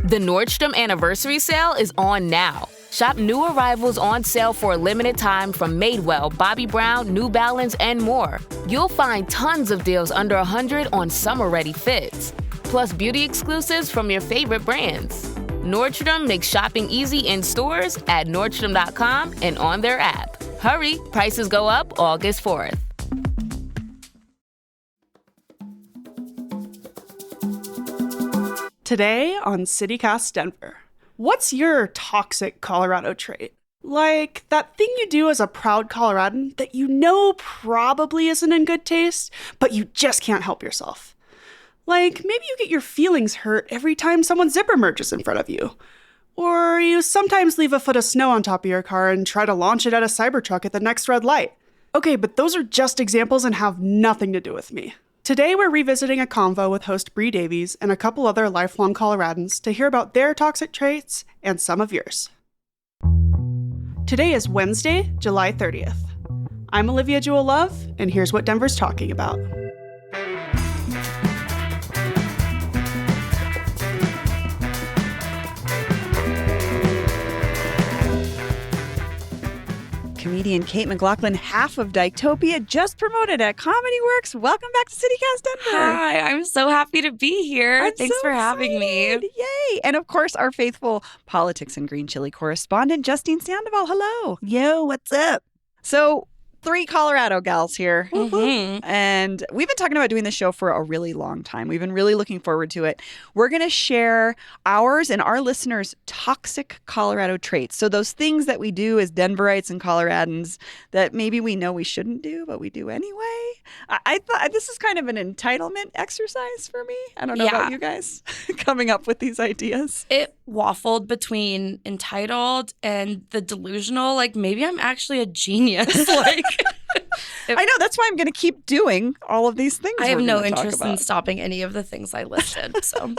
The Nordstrom Anniversary Sale is on now. Shop new arrivals on sale for a limited time from Madewell, Bobbi Brown, New Balance, and more. You'll find tons of deals under $100 on summer-ready fits, plus beauty exclusives from your favorite brands. Nordstrom makes shopping easy in stores, at Nordstrom.com, and on their app. Hurry, prices go up August 4th. Today on CityCast Denver, what's your toxic Colorado trait? Like that thing you do as a proud Coloradan that you know probably isn't in good taste, but you just can't help yourself. Like maybe you get your feelings hurt every time someone's zipper merges in front of you. Or you sometimes leave a foot of snow on top of your car and try to launch it at a Cybertruck at the next red light. Okay, but those are just examples and have nothing to do with me. Today, we're revisiting a convo with host Bree Davies and a couple other lifelong Coloradans to hear about their toxic traits and some of yours. Today is Wednesday, July 30th. I'm Olivia Jewel Love, and here's what Denver's talking about. Comedian Kate MacLachlan, half of Dyketopia, just promoted at Comedy Works. Welcome back to CityCast Denver. Hi, I'm so happy to be here. I'm Thanks so for having me. Yay. And of course, our faithful politics and green chili correspondent, Justine Sandoval. Hello. Yo, what's up? So, 3 Colorado gals here. Mm-hmm. And we've been talking about doing this show for a really long time. We've been really looking forward to it. We're going to share ours and our listeners' toxic Colorado traits. So those things that we do as Denverites and Coloradans that maybe we know we shouldn't do, but we do anyway. I thought this is kind of an entitlement exercise for me. I don't know about you guys coming up with these ideas. It waffled between entitled and the delusional. Like, maybe I'm actually a genius. I know. That's why I'm going to keep doing all of these things. I have no interest in stopping any of the things I listed. So,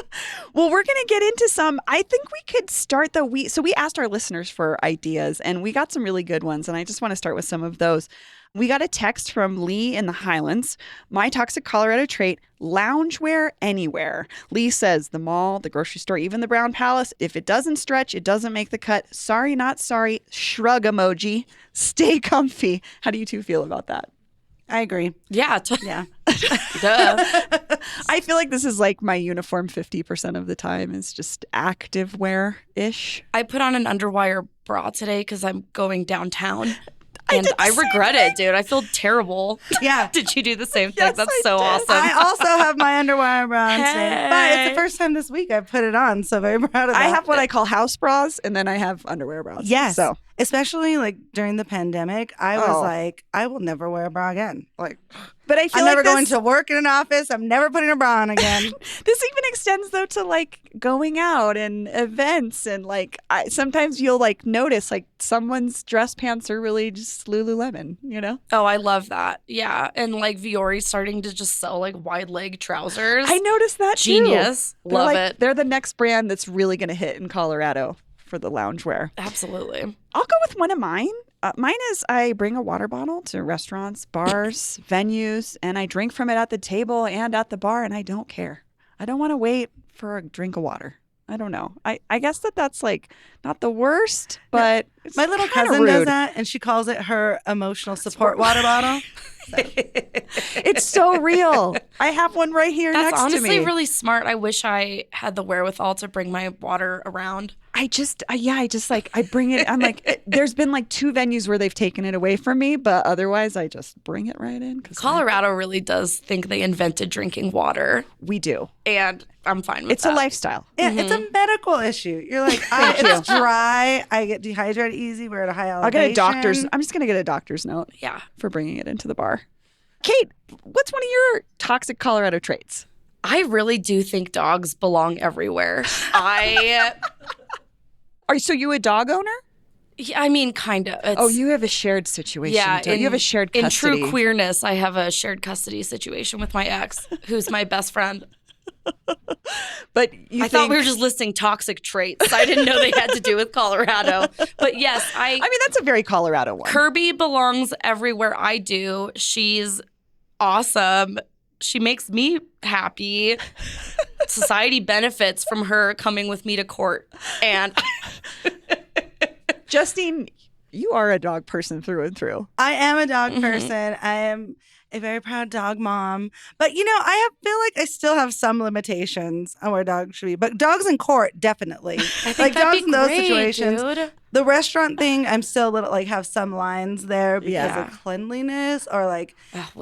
well, we're going to get into some. I think we could start So we asked our listeners for ideas, and we got some really good ones. And I just want to start with some of those. We got a text from Lee in the Highlands. My toxic Colorado trait, loungewear anywhere. Lee says the mall, the grocery store, even the Brown Palace. If it doesn't stretch, it doesn't make the cut. Sorry, not sorry. Shrug emoji. Stay comfy. How do you two feel about that? I agree. Yeah. Yeah. Duh. I feel like this is like my uniform 50% of the time is just active wear-ish. I put on an underwire bra today because I'm going downtown. And did the I same regret thing. it, dude. I feel terrible. Yeah. Did you do the same thing? Yes, That's I so did. awesome. I also have my underwire bra on today. But Hey. it's the first time this week I put it on, so very proud of that. I have what I call house bras, and then I have underwear bras. Yes. So Especially like during the pandemic, I was like, I will never wear a bra again. Like, but I feel I'm like never going this, to work in an office. I'm never putting a bra on again. this even extends though to like going out and events, and like sometimes you'll like notice like someone's dress pants are really just Lululemon, you know? Oh, I love that. Yeah. And like Viori's starting to just sell like wide leg trousers. I noticed that too. Genius. They're Love like, it. They're the next brand that's really going to hit in Colorado for the loungewear. Absolutely. I'll go with one of mine. Mine is I bring a water bottle to restaurants, bars, venues, and I drink from it at the table and at the bar, and I don't care. I don't want to wait for a drink of water. I don't know. I guess that's like not the worst, but it's My little kinda cousin rude. does that, and she calls it her emotional support water bottle. It's so real. I have one right here That's next to honestly me. really smart. I wish I had the wherewithal to bring my water around. I bring it. I'm like, there's been like 2 venues where they've taken it away from me, but otherwise I just bring it right in. Colorado really does think they invented drinking water, We do. and I'm fine with It's that. a lifestyle. Yeah, it's a medical issue. You're like, it's dry. I get dehydrated easy. We're at a high elevation. I'll get a doctor's. I'm just going to get a doctor's note Yeah. for bringing it into the bar. Kate, what's one of your toxic Colorado traits? I really do think dogs belong everywhere. So you a dog owner? Yeah, I mean, kind of. Oh, you have a shared situation. Yeah, don't you? You have a shared custody. In true queerness, I have a shared custody situation with my ex, who's my best friend. But I thought we were just listing toxic traits. I didn't know they had to do with Colorado. But yes, I mean, that's a very Colorado one. Kirby belongs everywhere I do. She's awesome. She makes me happy. society benefits from her coming with me to court. And Justine, you are a dog person through and through. I am a dog person. I am a very proud dog mom. But, feel like I still have some limitations on where dogs should be. But dogs in court, definitely. I think Like that'd dogs be in those great, situations. dude. The restaurant thing, I'm still a little, have some lines there because Yeah. of cleanliness or Well,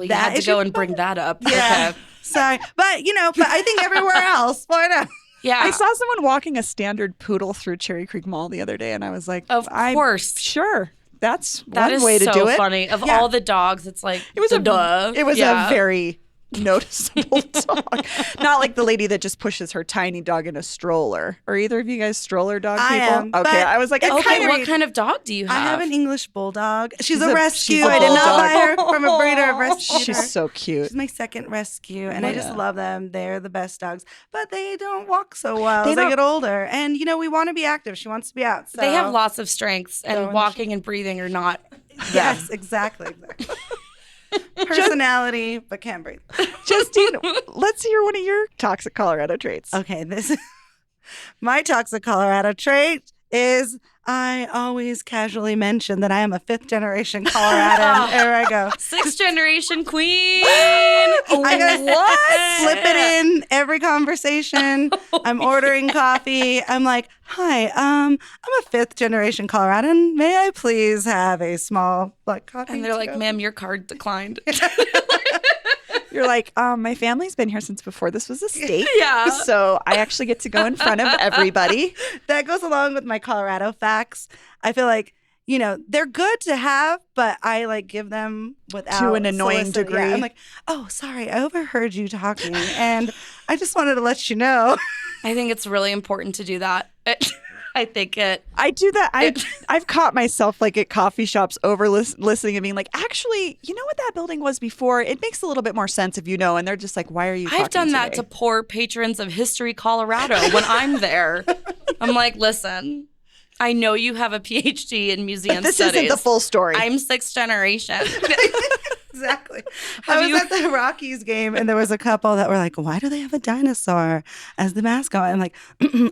you that had to issue. go and bring that up. Yeah. Okay. Sorry. But, but I think everywhere else, why not? Yeah. I saw someone walking a standard poodle through Cherry Creek Mall the other day, and I was like, Of course. Sure. That's That one is way to so do it. funny. Of Yeah. all the dogs, it's like It was duh. It was Yeah. a very noticeable dog. Not like the lady that just pushes her tiny dog in a stroller. Are either of you guys stroller dog people? I am, Okay, but I was like, it's I Okay, kind what of kind of dog do you have? I have an English bulldog. She's She's a a- rescue. she's a I did not bulldog. buy her from a breeder. I rescued her. She's so cute. She's my second rescue, and I just Yeah. love them. They're the best dogs, but they don't walk so well They as they don't- get older. And we want to be active. She wants to be out. So. They have lots of strengths, So in and the walking and breathing are not. Yes, exactly. Personality, but can't breathe. Justine, let's hear one of your toxic Colorado traits. Okay, this is my toxic Colorado trait is I always casually mention that I am a 5th generation Coloradan. There I go. 6th generation queen. I gotta slip it in every conversation. I'm ordering coffee. I'm like, hi, I'm a 5th generation Coloradan. May I please have a small black coffee? And they're to like, go?" ma'am, your card declined. You're like, my family's been here since before this was a state. Yeah. So I actually get to go in front of everybody. That goes along with my Colorado facts. I feel like, they're good to have, but I give them without To an annoying soliciting. degree. Yeah, I'm like, oh, sorry, I overheard you talking, and I just wanted to let you know. I think it's really important to do that. I think it. I do that. I've caught myself at coffee shops over listening and being like, actually, you know what that building was before? It makes a little bit more sense if you know. And they're just like, why are you talking I've done that today? to poor patrons of History Colorado when I'm there. I'm like, listen, I know you have a PhD in museum This studies. isn't the full story. I'm 6th generation. Exactly. I was at the Rockies game, and there was a couple that were like, why do they have a dinosaur as the mascot? I'm like,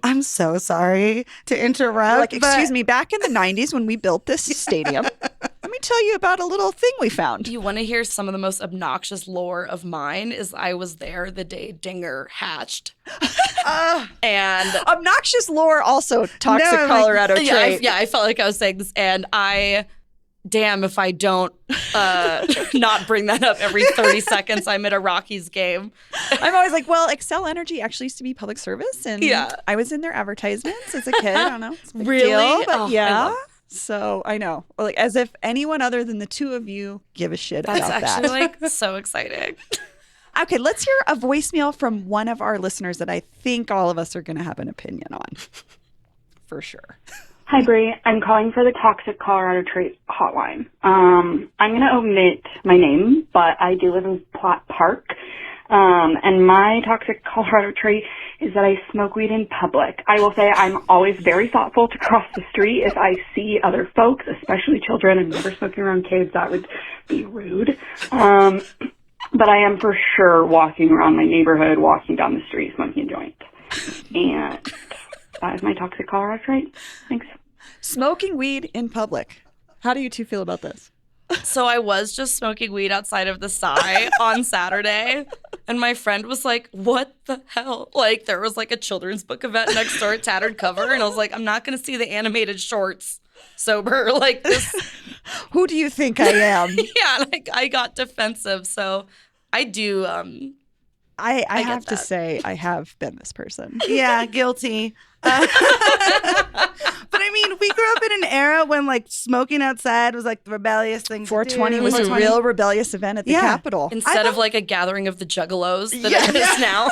I'm so sorry to interrupt. Excuse me, back in the 90s when we built this stadium, let me tell you about a little thing we found. You want to hear some of the most obnoxious lore of mine is I was there the day Dinger hatched. And Obnoxious lore, also toxic No, Colorado trait. I felt like I was saying this, and damn if I don't not bring that up every 30 seconds I'm at a Rockies game. I'm always like, well, Excel Energy actually used to be public service, and Yeah. I was in their advertisements as a kid. I don't know. It's a big Really? deal, but Oh, I yeah. love- So I know, as if anyone other than the two of you give a shit That's about actually that. so exciting. Okay, let's hear a voicemail from one of our listeners that I think all of us are going to have an opinion on, for sure. Hi, Bree. I'm calling for the Toxic Colorado Trait hotline. I'm going to omit my name, but I do live in Platt Park. And my toxic Colorado trait is that I smoke weed in public. I will say I'm always very thoughtful to cross the street if I see other folks, especially children. I'm never smoking around kids. That would be rude. But I am for sure walking around my neighborhood, walking down the street, smoking a joint. And that is my toxic Colorado trait. Thanks. Smoking weed in public. How do you two feel about this? So I was just smoking weed outside of the Psy on Saturday, and my friend was like, what the hell? There was a children's book event next door at Tattered Cover, and I was like, I'm not going to see the animated shorts sober this. Who do you think I am? Yeah, I got defensive, so I do. I get have to that. say I have been this person. Yeah, guilty. But I mean, we grew up in an era when smoking outside was the rebellious thing. 420 to do. was a 420. real rebellious event at the Yeah. Capitol. Instead of a gathering of the juggalos that it is now.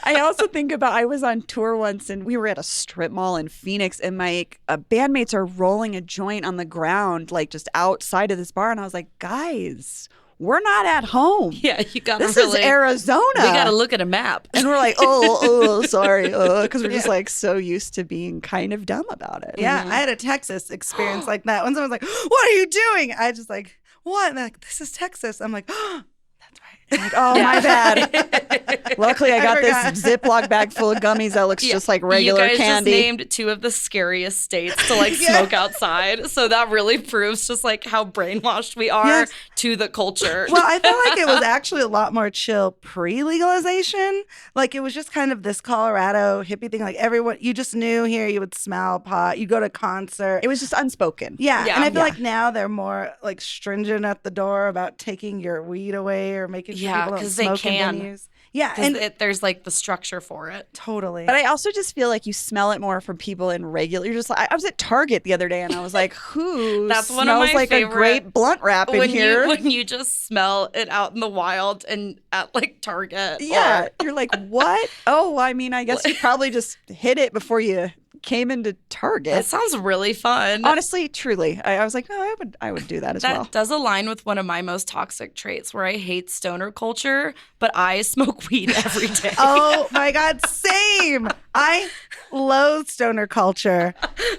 I also think about, I was on tour once and we were at a strip mall in Phoenix and my bandmates are rolling a joint on the ground, just outside of this bar. And I was like, guys, we're not at home. Yeah, you got to This really. is Arizona. We got to look at a map. And we're like, oh, sorry. Because we're just so used to being kind of dumb about it. Yeah, I had a Texas experience like that. When someone's like, what are you doing? I just what? And they're like, this is Texas. I'm like, oh, that's right. Like, oh, my bad. Luckily, I got this Ziploc bag full of gummies that looks just like regular you guys candy. just named two of the scariest states to like smoke outside. So that really proves just like how brainwashed we are to the culture. Well, I feel like it was actually a lot more chill pre-legalization. Like it was just kind of this Colorado hippie thing. Like everyone, you just knew here you would smell pot. You go to concert. It was just unspoken. Yeah. And I feel like now they're more like stringent at the door about taking your weed away or making sure people don't smoke in venues. Yeah, and there's like the structure for it. Totally. But I also just feel like you smell it more from people in regular. You're just like, I was at Target the other day and I was like, who That's smells one of my like favorite, a great blunt wrap in here? When you just smell it out in the wild and at like Target. Yeah, you're like, what? Oh, I mean, I guess you probably just hit it before you came into Target. That sounds really fun. Honestly, truly, I was like, oh, I would do that as well. That does align with one of my most toxic traits, where I hate stoner culture, but I smoke weed every day. Oh my God, same. I loathe stoner culture,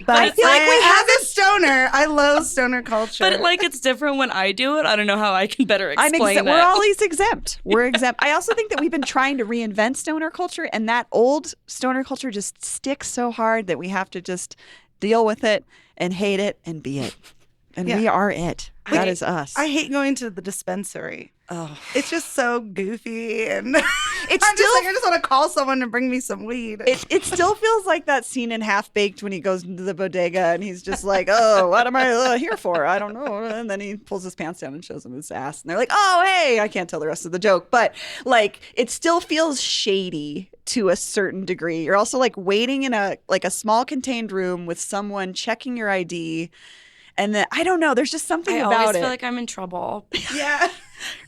but I feel like as a stoner, I loathe stoner culture. But like, it's different when I do it. I don't know how I can better explain it. We're always exempt. We're exempt. I also think that we've been trying to reinvent stoner culture, and that old stoner culture just sticks so hard that we have to just deal with it and hate it and be it. And we are it. That is us. I hate going to the dispensary. Oh, it's just so goofy, and I just want to call someone to bring me some weed. It still feels like that scene in Half Baked when he goes into the bodega and he's just like, oh, what am I here for? I don't know. And then he pulls his pants down and shows them his ass, and they're like, oh, hey, I can't tell the rest of the joke, but like it still feels shady to a certain degree. You're also like waiting in a small contained room with someone checking your ID. And then, I don't know, there's just something about it. I always feel like I'm in trouble. Yeah.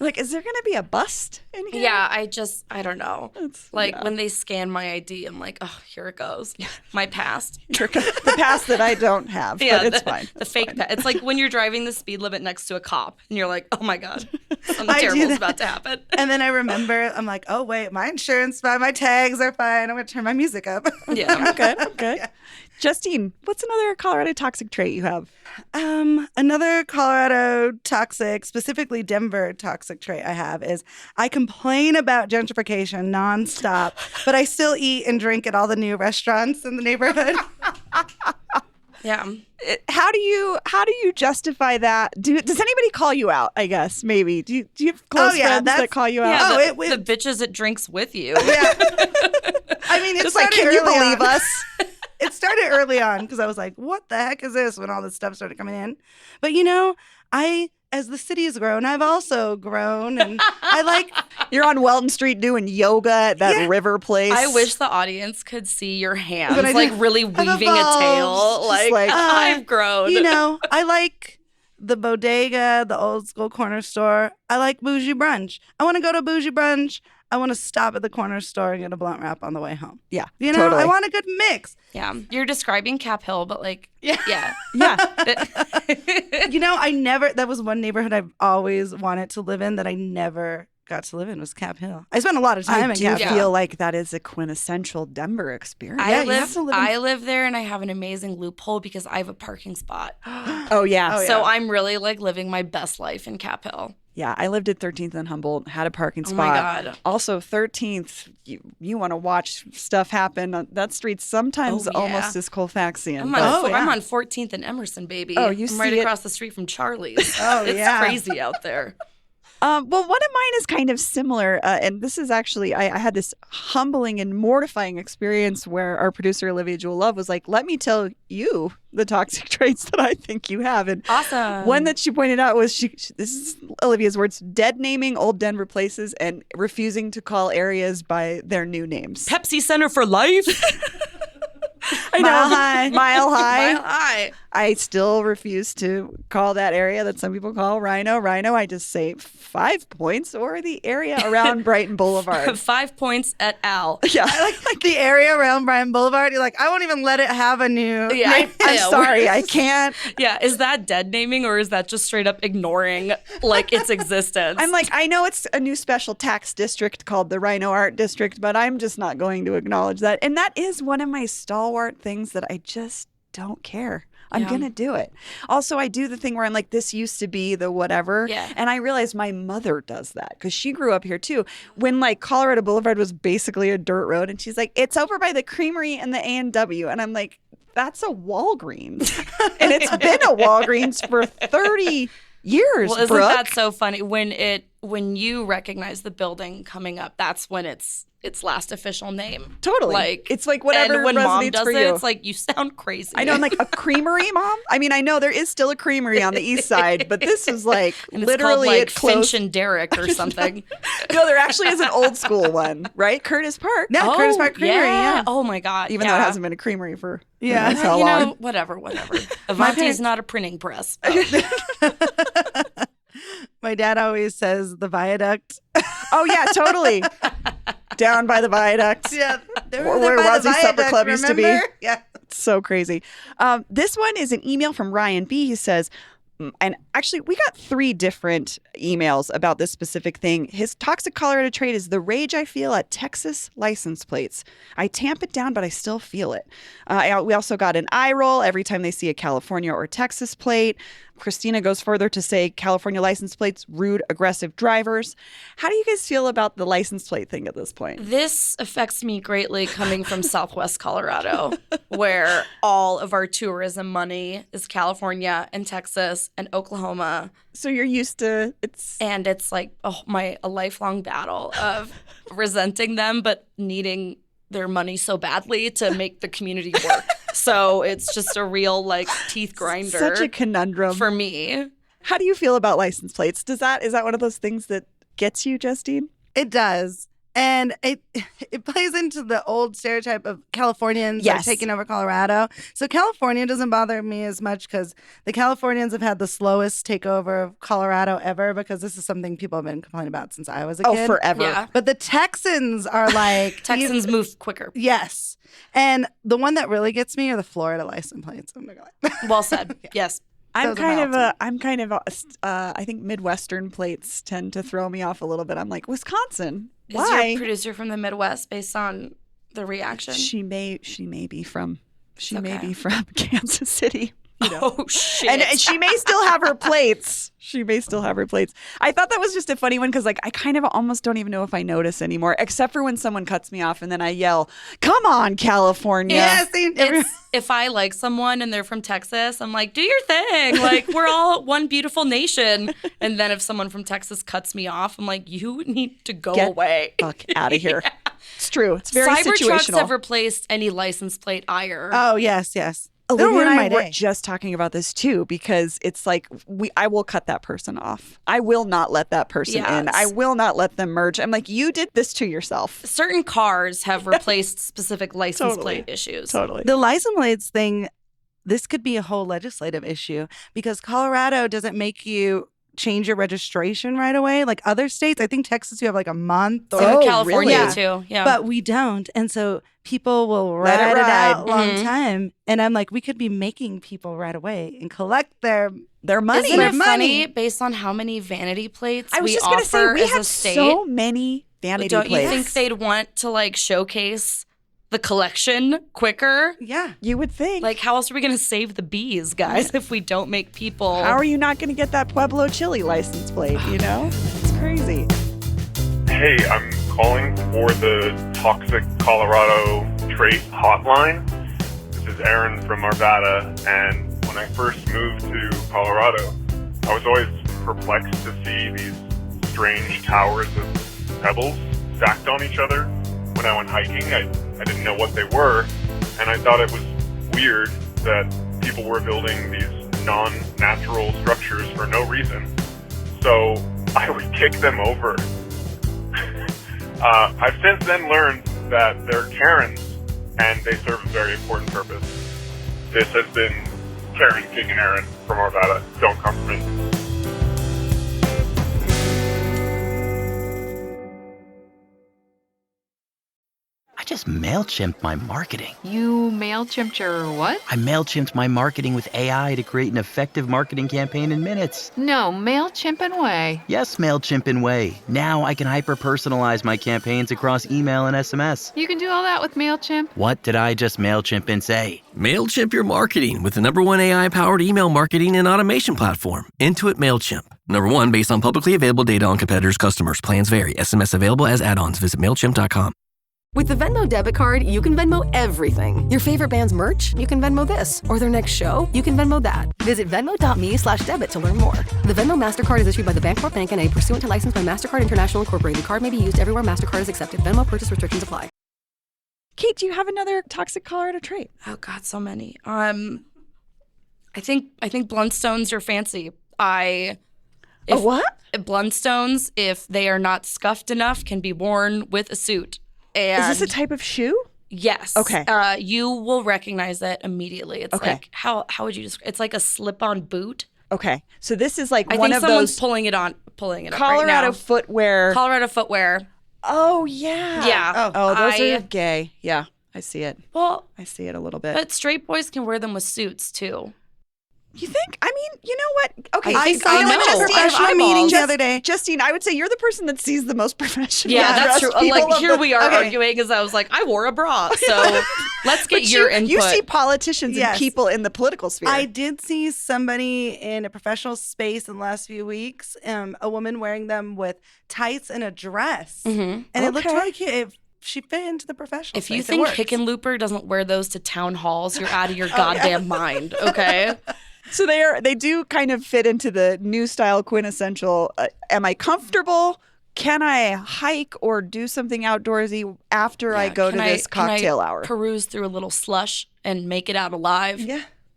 Like, is there going to be a bust in here? Yeah, I don't know. When they scan my ID, I'm like, oh, here it goes. My past. The past that I don't have, but it's fine. The fake past. It's like when you're driving the speed limit next to a cop, and you're like, oh my God, something terrible is about to happen. And then I remember, I'm like, oh, wait, my insurance, my tags are fine. I'm going to turn my music up. Yeah. Okay. Yeah. Justine, what's another Colorado toxic trait you have? Another Colorado toxic, specifically Denver toxic trait I have is I complain about gentrification nonstop, but I still eat and drink at all the new restaurants in the neighborhood. Yeah. How do you justify that? Does anybody call you out? I guess maybe. Do you have close friends that call you out? Yeah, the bitches it drinks with you. Yeah. I mean, it's like, can you believe us? It started early on because I was like, what the heck is this when all this stuff started coming in? But, as the city has grown, I've also grown. And I like... You're on Welton Street doing yoga at that river place. I wish the audience could see your hands, really weaving a tail. Like I've grown. I like the bodega, the old school corner store. I like bougie brunch. I want to go to bougie brunch. I want to stop at the corner store and get a blunt wrap on the way home. Yeah, totally. I want a good mix. Yeah, you're describing Cap Hill, but yeah. That was one neighborhood I've always wanted to live in that I never got to live in was Cap Hill. I spent a lot of time in Cap Hill. I feel like that is a quintessential Denver experience. I live there, and I have an amazing loophole because I have a parking spot. Oh, yeah. So I'm really living my best life in Cap Hill. Yeah, I lived at 13th and Humboldt, had a parking spot. Oh, my God. Also, 13th, you want to watch stuff happen. That street's sometimes almost as Colfaxian. I'm on 14th and Emerson, baby. Oh, I'm right across the street from Charlie's. It's crazy out there. Well, one of mine is kind of similar, and this is actually, I had this humbling and mortifying experience where our producer, Olivia Jewel Love, was like, let me tell you the toxic traits that I think you have. And awesome. One that she pointed out was, this is Olivia's words, dead naming old Denver places and refusing to call areas by their new names. Pepsi Center for life. I know. Mile High. Mile High. I still refuse to call that area that some people call Rhino. I just say 5 Points or the area around Brighton Boulevard. 5 points at Al. Yeah. I like the area around Brighton Boulevard. You're like, I won't even let it have a new name. I'm sorry, I can't. Yeah, is that dead naming or is that just straight up ignoring its existence? I'm like, I know it's a new special tax district called the Rhino Art District, but I'm just not going to acknowledge that. And that is one of my stalwart things that I just don't care. I'm going to do it. Also, I do the thing where I'm like, this used to be the whatever. Yeah. And I realize my mother does that because she grew up here too. When like Colorado Boulevard was basically a dirt road. And she's like, it's over by the Creamery and the A&W. And I'm like, that's a Walgreens. And it's been a Walgreens for 30 years, Well, isn't Brooke. that so funny? When you recognize the building coming up, that's when it's last official name. Totally. Like it's like whatever and when mom resonates does for it, you. it's like you sound crazy. I know, I'm like, a creamery, Mom? I mean, I know there is still a creamery on the east side, but this is like and it's literally called like it closed. Finch and Derrick or something. No, there actually is an old school one, right? Curtis Park. Yeah, Curtis Park Creamery. Yeah. Oh my God. Even though it hasn't been a creamery for who Yeah. knows how you long. know, whatever. Avanti's not a printing press. My dad always says the viaduct. Oh, yeah, totally. Down by the viaduct. Yeah, Where Wazzy Supper Club used to be. Yeah. So crazy. This one is an email from Ryan B. He says, and actually, we got 3 different emails about this specific thing. His toxic Colorado trait is the rage I feel at Texas license plates. I tamp it down, but I still feel it. We also got an eye roll every time they see a California or Texas plate. Christina goes further to say California license plates, rude, aggressive drivers. How do you guys feel about the license plate thing at this point? This affects me greatly coming from Southwest Colorado, where all of our tourism money is California and Texas and Oklahoma. So you're used to it's. And it's like a lifelong battle of resenting them, but needing their money so badly to make the community work. So it's just a real like teeth grinder. Such a conundrum for me. How do you feel about license plates? Is that one of those things that gets you, Justine? It does. And it plays into the old stereotype of Californians Yes. taking over Colorado. So California doesn't bother me as much because the Californians have had the slowest takeover of Colorado ever, because this is something people have been complaining about since I was a kid. Oh, forever. Yeah. But the Texans are like... Texans move quicker. Yes. And the one that really gets me are the Florida license plates. I'm not gonna lie. Well said. Yes. I'm Those are kind of I think Midwestern plates tend to throw me off a little bit. I'm like, Wisconsin. Is Why? your producer from the Midwest based on the reaction? She may be from Okay. Kansas City. You know. Oh, shit. And she may still have her plates. I thought that was just a funny one because, like, I kind of almost don't even know if I notice anymore, except for when someone cuts me off and then I yell, "Come on, California!" Yes, If I like someone and they're from Texas, I'm like, do your thing. Like, we're all one beautiful nation. And then if someone from Texas cuts me off, I'm like, you need to go Get away. fuck out of here. It's true. It's very Cybertrucks situational. have replaced any license plate ire. Oh, yes. They'll Olivia ruin and my I were day. just talking about this too, because it's like I will cut that person off. I will not let that person in. Yes. I will not let them merge. I'm like, you did this to yourself. Certain cars have replaced specific license Totally. plate issues. Totally. The license plates thing, this could be a whole legislative issue, because Colorado doesn't make you change your registration right away. Like other states, I think Texas, you have like a month. Same Oh, with California, really? too. Yeah. But we don't. And so people will Let it ride it out ride. a long Mhm. time. And I'm like, we could be making people right away and collect their money. Isn't Their it money. funny based on how many vanity plates I was we just going to offer say, we as a have state? so many vanity Don't plates. you think they'd want to like showcase the collection quicker? Yeah. You would think. Like, how else are we going to save the bees, guys, if we don't make people? How are you not going to get that Pueblo chili license plate, you know? It's crazy. Hey, I'm calling for the Toxic Colorado Trait Hotline. This is Aaron from Arvada, and when I first moved to Colorado, I was always perplexed to see these strange towers of pebbles stacked on each other. When I went hiking, I didn't know what they were, and I thought it was weird that people were building these non-natural structures for no reason. So I would kick them over. I've since then learned that they're Karens, and they serve a very important purpose. This has been Karen kicking Aaron from Arvada. Don't come for me. I just just MailChimped my marketing. You MailChimped your what? I MailChimped my marketing with AI to create an effective marketing campaign in minutes. No, MailChimp and Way. Yes, MailChimp in Way. Now I can hyper-personalize my campaigns across email and SMS. You can do all that with MailChimp? What did I just MailChimp and say? MailChimp your marketing with the #1 AI-powered email marketing and automation platform, Intuit MailChimp. #1 based on publicly available data on competitors' customers. Plans vary. SMS available as add-ons. Visit MailChimp.com. With the Venmo debit card, you can Venmo everything. Your favorite band's merch? You can Venmo this. Or their next show? You can Venmo that. Visit Venmo.me/debit to learn more. The Venmo MasterCard is issued by the Bancorp Bank N.A. pursuant to license by MasterCard International Incorporated. The card may be used everywhere MasterCard is accepted. Venmo purchase restrictions apply. Kate, do you have another toxic Colorado trait? Oh God, so many. I think Bluntstones are fancy. What? Bluntstones, if they are not scuffed enough, can be worn with a suit. And Is this a type of shoe? Yes. Okay. You will recognize it immediately. It's like how would you describe? It's like a slip-on boot. Okay. So this is like I one think of someone's those pulling it up right Colorado now. footwear. Colorado footwear. Oh yeah. Yeah. Oh, those are gay. Yeah, I see it. Well, I see it a little bit. but straight boys can wear them with suits too. You think? I mean, you know what? Okay, I so saw you know them what, at a Justine, professional meeting the other day. Justine, I would say you're the person that sees the most professional. Yeah, that's dressed true. people Like of here the- we are okay. arguing because I was like, I wore a bra. So let's get But your input. You see politicians Yes. and people in the political sphere. I did see somebody in a professional space in the last few weeks, a woman wearing them with tights and a dress. And it looked really cute. She fit into the professional If you space. It think works. Hickenlooper doesn't wear those to town halls, you're out of your goddamn mind, okay? So they do kind of fit into the new style quintessential. Am I comfortable? Can I hike or do something outdoorsy after I go to this cocktail hour? Peruse through a little slush and make it out alive.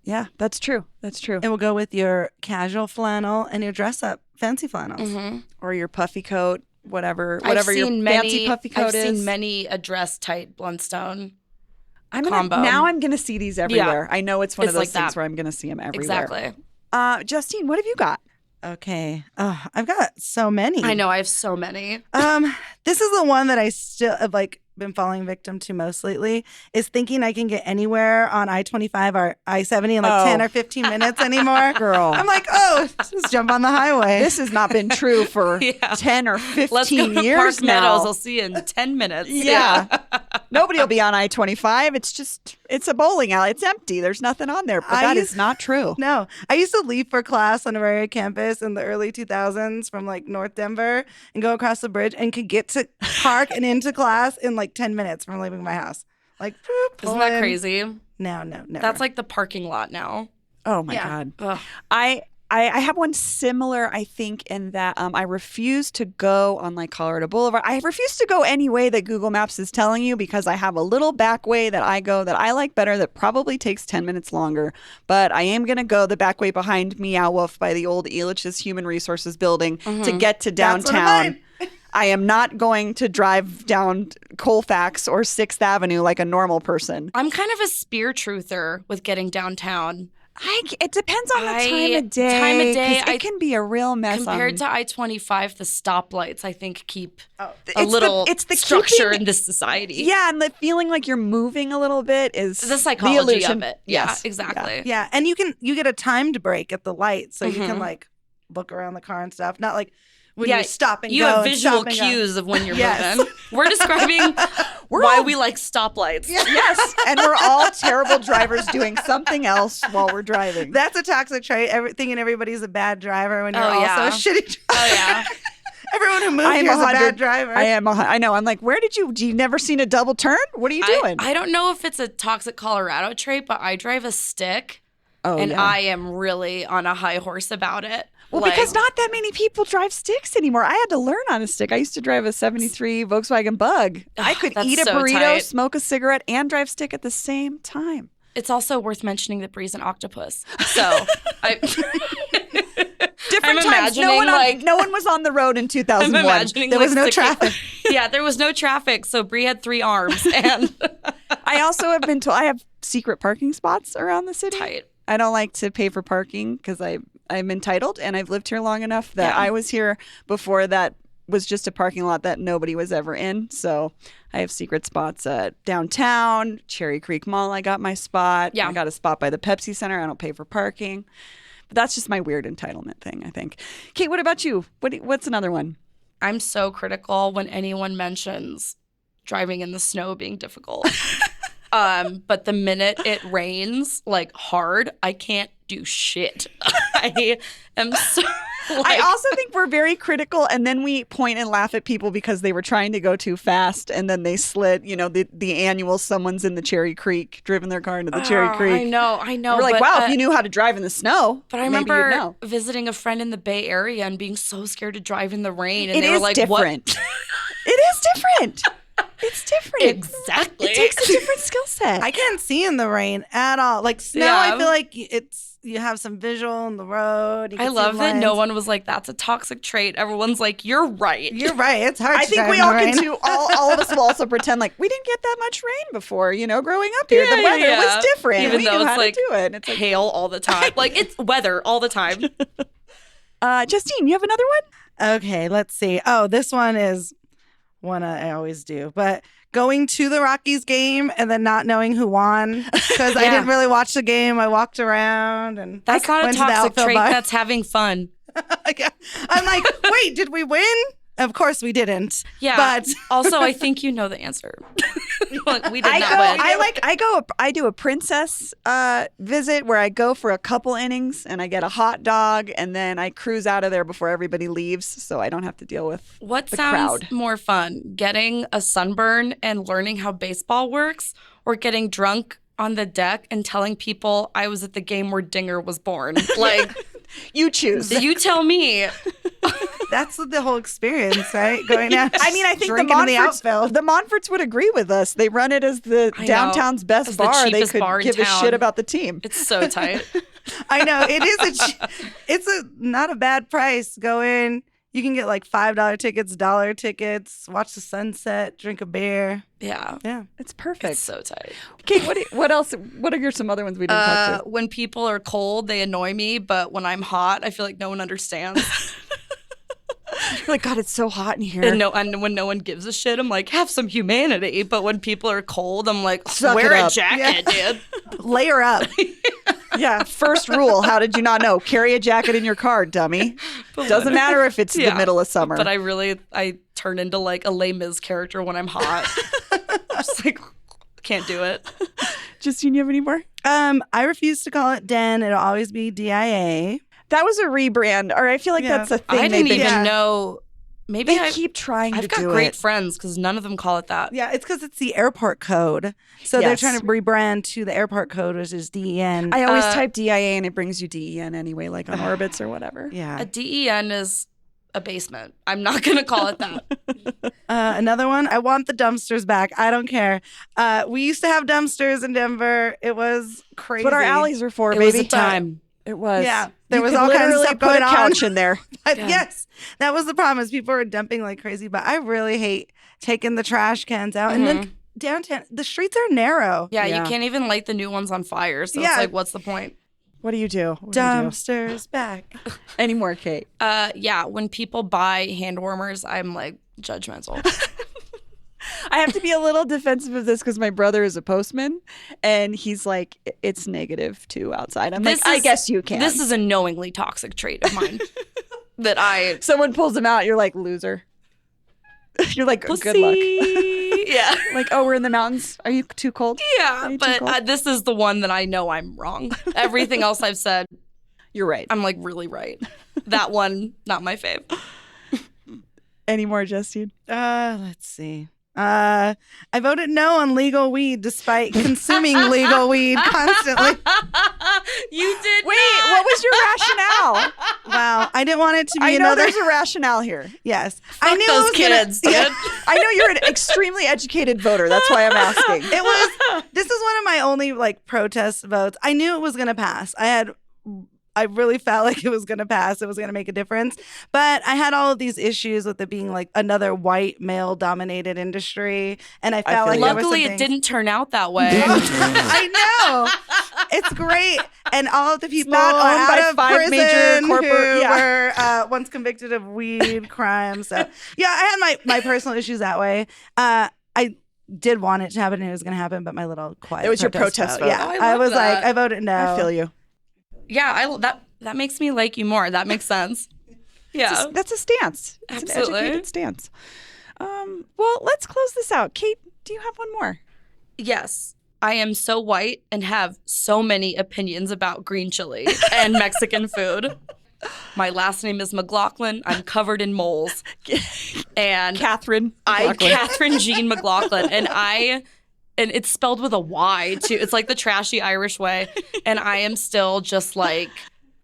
Yeah, that's true. That's true. It will go with your casual flannel and your dress up fancy flannels. Or your puffy coat, whatever I've your seen fancy puffy coat I've is. seen many a dress tight Bluntstone. Now I'm going to see these everywhere. I know it's one of It's those like things that. where I'm going to see them everywhere. Exactly. Justine, what have you got? Okay. Oh, I've got so many. I know, I have so many. This is the one that I still have been falling victim to most lately, is thinking I can get anywhere on I-25 or I-70 in 10 or 15 minutes anymore. Girl. I'm like, just jump on the highway. This has not been true for 10 or 15 Let's go to years Park now. Meadows. I'll see you in 10 minutes. Yeah. Nobody will be on I-25. It's a bowling alley. It's empty. There's nothing on there. But that is not true. No. I used to leave for class on Auraria campus in the early 2000s from North Denver and go across the bridge and could get to park and into class in 10 minutes from leaving my house. Isn't that crazy? No, never. That's like the parking lot now. Oh my God. Ugh. I have one similar, I think, in that I refuse to go on Colorado Boulevard. I refuse to go any way that Google Maps is telling you because I have a little back way that I go that I like better that probably takes 10 minutes longer. But I am going to go the back way behind Meow Wolf by the old Elitch's Human Resources building to get to downtown. I am not going to drive down Colfax or 6th Avenue like a normal person. I'm kind of a spear truther with getting downtown. It depends on the time of day. 'Cause it can be a real mess. Compared to I-25, the stoplights, I think, keep a it's little the structure keeping- in this society. Yeah, and the feeling like you're moving a little bit is The psychology illusion. of it. Yeah, Yes. exactly. Yeah, and you get a timed break at the light, so you can look around the car and stuff. Not when you stop and you go. have and visual stop and go. cues of when you're Yes. moving. We're describing why we like stoplights. Yes, and we're all terrible drivers doing something else while we're driving. That's a toxic trait. Thinking everybody's a bad driver when you're Oh, yeah. also a shitty driver. Oh, yeah. Everyone who moves here is a bad driver. I know. I'm like, do you never seen a double turn? What are you doing? I don't know if it's a toxic Colorado trait, but I drive a stick. And yeah. I am really on a high horse about it. Well, because not that many people drive sticks anymore. I had to learn on a stick. I used to drive a 73 Volkswagen Bug. I could that's eat a so burrito, tight. smoke a cigarette, and drive stick at the same time. It's also worth mentioning that Bree's an octopus. So Different I'm times. imagining, No one was on the road in 2001. I'm imagining There was no sticking- traffic. Yeah, there was no traffic. So Bree had 3 arms and I also have been told I have secret parking spots around the city. tight. I don't like to pay for parking because I'm entitled and I've lived here long enough that Yeah. I was here before that was just a parking lot that nobody was ever in. So I have secret spots downtown, Cherry Creek Mall. I got my spot. Yeah. I got a spot by the Pepsi Center. I don't pay for parking. But that's just my weird entitlement thing, I think. Kate, what about you? What's another one? I'm so critical when anyone mentions driving in the snow being difficult. But the minute it rains, like hard, I can't do shit. I am so... I also think we're very critical, and then we point and laugh at people because they were trying to go too fast, and then they slid, the annual someone's in the Cherry Creek, driven their car into the Cherry Creek. I know. We're like, wow, if you knew how to drive in the snow. But I remember visiting a friend in the Bay Area and being so scared to drive in the rain. And it they were like, different. It is different. It's different. Exactly. It takes a different skill set. I can't see in the rain at all. Like snow, I feel like you have some visual on the road. I love that no one was like, that's a toxic trait. Everyone's like, you're right. You're right. It's hard. I think we all can do. All of us will also pretend like we didn't get that much rain before. Growing up here, the weather was different. Even we though knew it's how like, to do it. It's like hail all the time. Like it's weather all the time. Justine, you have another one? Okay, let's see. Oh, this one is one I always do, but going to the Rockies game and then not knowing who won because I didn't really watch the game. I walked around and that's not a toxic trait. That's having fun. I'm like, wait, did we win? Of course we didn't. Yeah, but also I think you know the answer. We did not win. I do a princess visit where I go for a couple innings and I get a hot dog and then I cruise out of there before everybody leaves, so I don't have to deal with the sounds crowd. More fun, getting a sunburn and learning how baseball works, or getting drunk on the deck and telling people I was at the game where Dinger was born? Like, you choose. You tell me. That's the whole experience, right? Going out. I mean, I think the Montforts would agree with us. They run it as the downtown's best bar. They could give a shit about the team. It's so tight. I know it is. It's not a bad price. Go in. You can get like $5 tickets, $1 tickets. Watch the sunset. Drink a beer. Yeah, it's perfect. It's so tight. Kate, what else? What are some other ones we didn't talk to? When people are cold, they annoy me, but when I'm hot, I feel like no one understands. You're like, God, it's so hot in here. And when no one gives a shit, I'm like, have some humanity. But when people are cold, I'm like, wear a jacket, dude. Layer up. Yeah, first rule. How did you not know? Carry a jacket in your car, dummy. Doesn't matter if it's the middle of summer. But I turn into like a Les Mis character when I'm hot. I'm just like, can't do it. Justine, you have any more? I refuse to call it Den. It'll always be DIA. That was a rebrand, or I feel like that's a thing. I didn't even know. Maybe they keep trying to do it. I've got great friends because none of them call it that. Yeah, it's because it's the airport code. So they're trying to rebrand to the airport code, which is DEN. I always type DIA and it brings you DEN anyway, like on Orbitz or whatever. Yeah. A DEN is a basement. I'm not going to call it that. Another one, I want the dumpsters back. I don't care. We used to have dumpsters in Denver. It was crazy. That's what our alleys are for, baby. It was a time. It was. Yeah. There was all kinds of stuff going on. Put a couch in there. Yes. That was the problem is people were dumping like crazy. But I really hate taking the trash cans out. And then downtown, the streets are narrow. Yeah, you can't even light the new ones on fire. So it's like, what's the point? What do you do? Dumpsters back. Any more, Kate? Yeah, when people buy hand warmers, I'm like judgmental. I have to be a little defensive of this because my brother is a postman and he's like, it's negative too outside. I'm like, I guess you can. This is a knowingly toxic trait of mine someone pulls them out, you're like, loser. You're like, pussy. Good luck. Yeah. Like, oh, we're in the mountains. Are you too cold? Yeah, but this is the one that I know I'm wrong. Everything else I've said, you're right. I'm like really right. That one, not my fave. Any more, Justine? Let's see. I voted no on legal weed despite consuming legal weed constantly. You did Wait, what was your rationale? Wow, I didn't want it to be I know another. there's a rationale here. Yes. I knew those kids, dude. I know you're an extremely educated voter. That's why I'm asking. This is one of my only like protest votes. I knew it was going to pass. I really felt like it was going to pass. It was going to make a difference. But I had all of these issues with it being like another white male-dominated industry. And I felt like luckily it didn't turn out that way. I know. It's great. And all of the people not owned by out of 5 major prison corporate- who yeah. were once convicted of weed crimes. So, yeah, I had my personal issues that way. I did want it to happen and it was going to happen, but my little quiet It was your protest vote. Yeah, Oh, I I was love that. like, I voted no. I feel you. Yeah, that makes me like you more. That makes sense. Yeah. That's a stance. It's Absolutely. an educated stance. Well, let's close this out. Kate, do you have one more? Yes. I am so white and have so many opinions about green chili and Mexican food. My last name is MacLachlan. I'm covered in moles. And Catherine Jean MacLachlan. And it's spelled with a Y too. It's like the trashy Irish way. And I am still just like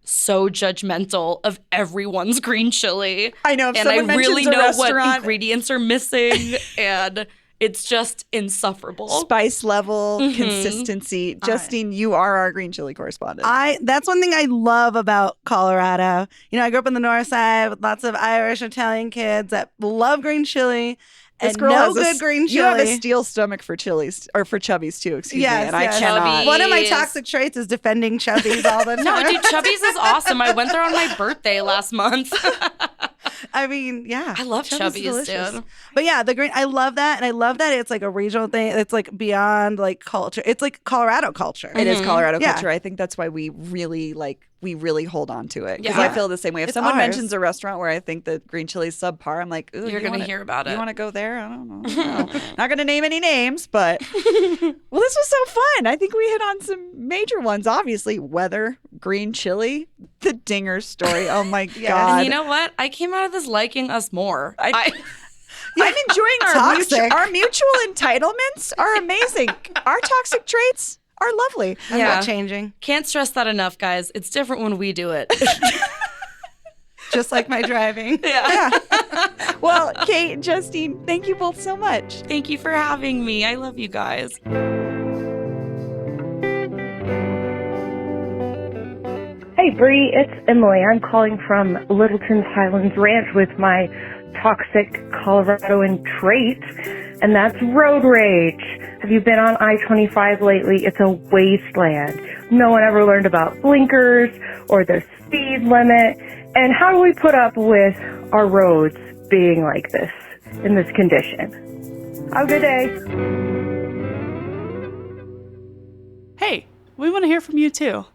so judgmental of everyone's green chili. I know. If and I someone really mentions a know what restaurant- ingredients are missing. And it's just insufferable. Spice level, consistency. Justine, you are our green chili correspondent. That's one thing I love about Colorado. You know, I grew up on the north side with lots of Irish, Italian kids that love green chili. This And girl no has good green chili. You have a steel stomach for chilies, or for chubbies too, excuse me. And I cannot. Chubbies. One of my toxic traits is defending Chubbies all the time. No, dude, Chubby's is awesome. I went there on my birthday last month. I mean, yeah. I love Chubby's Chubby's, delicious. dude. But yeah, the green, I love that. And I love that it's like a regional thing. It's like beyond like culture. It's like Colorado culture. It is Colorado Yeah. culture. I think that's why we really hold on to it. Because Yeah. I feel the same way. If It's someone ours. mentions a restaurant where I think the green chili is subpar, I'm like, ooh, You're going to hear about You it. want to go there? I don't know. Not going to name any names, but well, this was so fun. I think we hit on some major ones. Obviously, weather, green chili, the Dinger story. Oh my God. And you know what? I came out of this liking us more. I'm enjoying Toxic. our mutual entitlements are amazing. Our toxic traits are lovely. I'm Yeah. not changing. Can't stress that enough, guys. It's different when we do it. Just like my driving. Well, Kate and Justine, thank you both so much. Thank you for having me. I love you guys. Hey, Bree, it's Emily. I'm calling from Littleton's Highlands Ranch with my toxic Coloradoan trait, and that's road rage. Have you been on I-25 lately? It's a wasteland. No one ever learned about blinkers or the speed limit. And how do we put up with our roads being like this, in this condition? Have a good day. Hey, we want to hear from you too.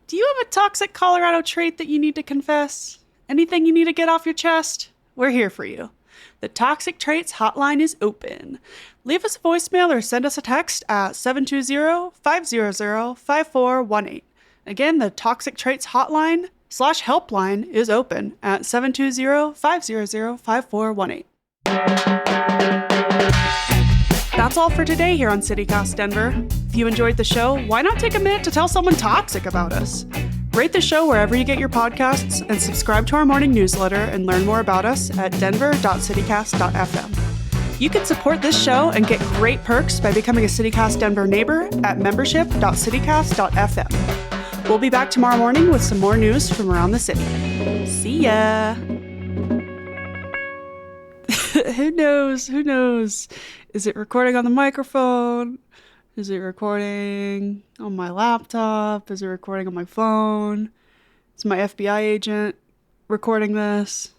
Do you have a toxic Colorado trait that you need to confess? Anything you need to get off your chest? We're here for you. The Toxic Traits hotline is open. Leave us a voicemail or send us a text at 720-500-5418. Again, the Toxic Traits hotline /helpline is open at 720-500-5418. That's all for today here on CityCast Denver. If you enjoyed the show, why not take a minute to tell someone toxic about us? Rate the show wherever you get your podcasts and subscribe to our morning newsletter and learn more about us at denver.citycast.fm. You can support this show and get great perks by becoming a CityCast Denver neighbor at membership.citycast.fm. We'll be back tomorrow morning with some more news from around the city. See ya! Who knows? Who knows? Is it recording on the microphone? Is it recording on my laptop? Is it recording on my phone? Is my FBI agent recording this?